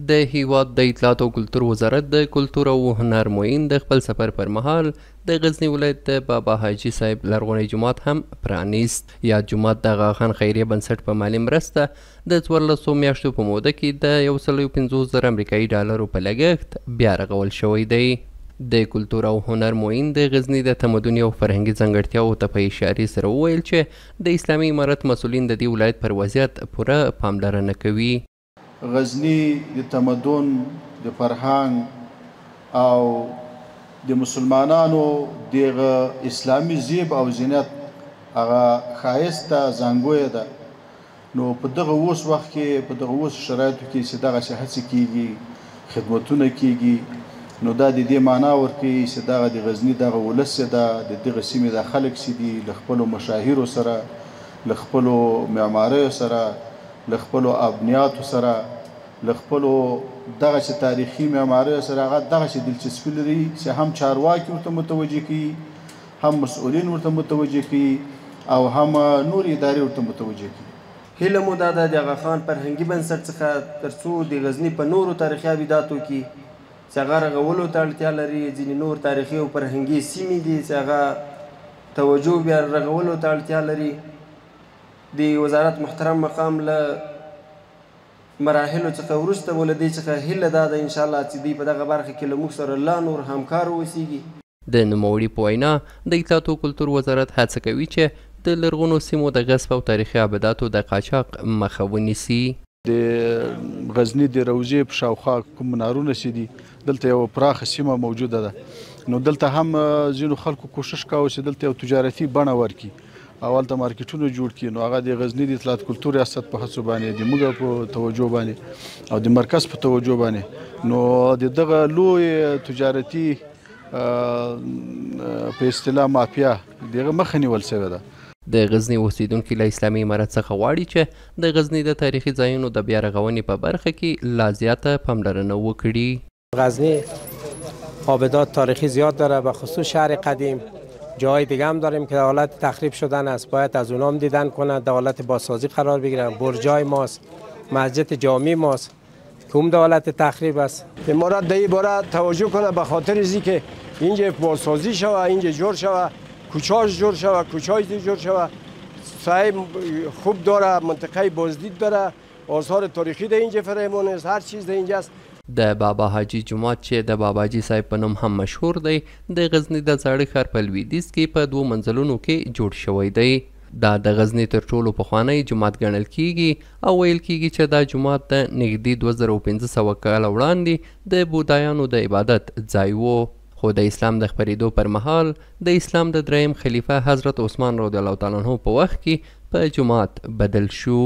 د هیواد د اطلاعات او کلتور وزارت د کلتور او هنر معین د خپل سفر پر مهال د غزنی ولایت د بابا حاجي صاحب لرغونی جومات هم پرانیست. یا جومات د غاخان خیریه بنسټ په مالي مرسته د 14 میاشتو په موده کې د 150,000 امریکایي ډالرو په لګښت بیا رغول شوی دی. د کلتور او هنر معین د غزنی د تمدني او فرهنګي ځانګړتیاوو ته په اشارې سره وویل چې د اسلامي امارت مسؤلین د دې ولایت پر وضعیت پوره پاملرنه کوي. غزنی د تمدن، د فرهنګ او د مسلمانانو دغه اسلامي زیب او زینت هغه ښایسته ځانګویه ده. نو په دغه اوس وخت کې، په دغه اوس شرایطو کې چې دغسې هڅې کیږي، خدمتونه کیږي، نو دا د دې معنا ورکوي چې دغه د غزني دغه ولس ده، د دغه سیمې د خلک چې دي له خپلو مشاهیرو سره، له خپلو معماریو سره، له خپلو ابنیاتو سره، له خپلو دغسې تاریخي معماریو سره هغه دغسې دلچسپي لري چې هم چارواکي ورته متوجه کوي، هم مسؤلین ورته متوجه کوي او هم نور ادارې ورته متوجه کوي. هیله مو دا ده د غاخان فرهنګي بنسټ څخه تر څو د غزني په نورو تاریخي ابداتو کې چې هغه رغولو ته اړتیا لري، ځینې نور تاریخي او فرهنګي سیمې دي چې هغه توجه بیا رغولو ته اړتیا لري، د وزارت محترم مقام له مراحلو څخه وروسته مو له دې څخه هیله دا ده انشاءالله چې دوی په دغه برخه کې له موږ سره لا نور همکار واوسیږي. د نوموړي په وینا د اطلاعات او کلتور وزارت هڅه کوي چې د لرغونو سیمو د غصب او تاریخي ابداتو د قاچاق مخه ونیسي. د غزني د روضې په شاوخوا کوم منارونه چې دي دلته یوه پراخه سیمه موجوده ده. نو دلته هم ځینو خلکو کوشش کاوه چې دلته یو تجارتي بڼه ورکړي او هلته مارکیټونه جوړ کړي. نو هغه د غزني د اطلاعات کلتور ریاست په هڅو باندې، د موږ په توجه باندې او د مرکز په توجه باندې نو د دغه لوی تجارتي په اصطلاح مافیا دغه مخه نیول شوې ده. د غزني اوسیدونکي له اسلامي امارت څخه غواړي چې د غزني د تاریخي ځایونو د بیا رغونې په برخه کې لا زیاته پاملرنه وکړي. غزنی آبدات تاریخی زیاد داره، به خصوص شهر قدیم. جای دیگه هم داریم که در حالت تخریب شدن است، باید از اونام دیدن کنند، در حالت بازسازی قرار بگیرن. برجای ماست، مسجد جامی ماست که اون در حالت تخریب است. امارت در این باره توجه کنه به خاطر از اینکه اینجا بازسازی شوه، اینجا جور شوه، کوچه‌اش جور شوه، کوچه‌ای جور شوه. سعی خوب داره، منطقه بازدید داره، آثار تاریخی در اینجا فرامون است، هر چیز در اینجاست. د بابا حاجي جومات چې د بابا حاجي صاحب په نوم هم مشهور دی د غزني د زاړه ښار په لویدیځ کې په 2 منزلونو کې جوړ شوی دی. دا د غزني تر ټولو پخوانی جومات ګڼل کیږي او ویل کیږي چې دا جومات د نږدې 2500 کاله وړاندې د بودایانو د عبادت ځای و. خو د اسلام د خپرېدو پر مهال د اسلام د 3م خلیفه حضرت عثمان رضی الله تعالی عنه په وخت کې په جومات بدل شو.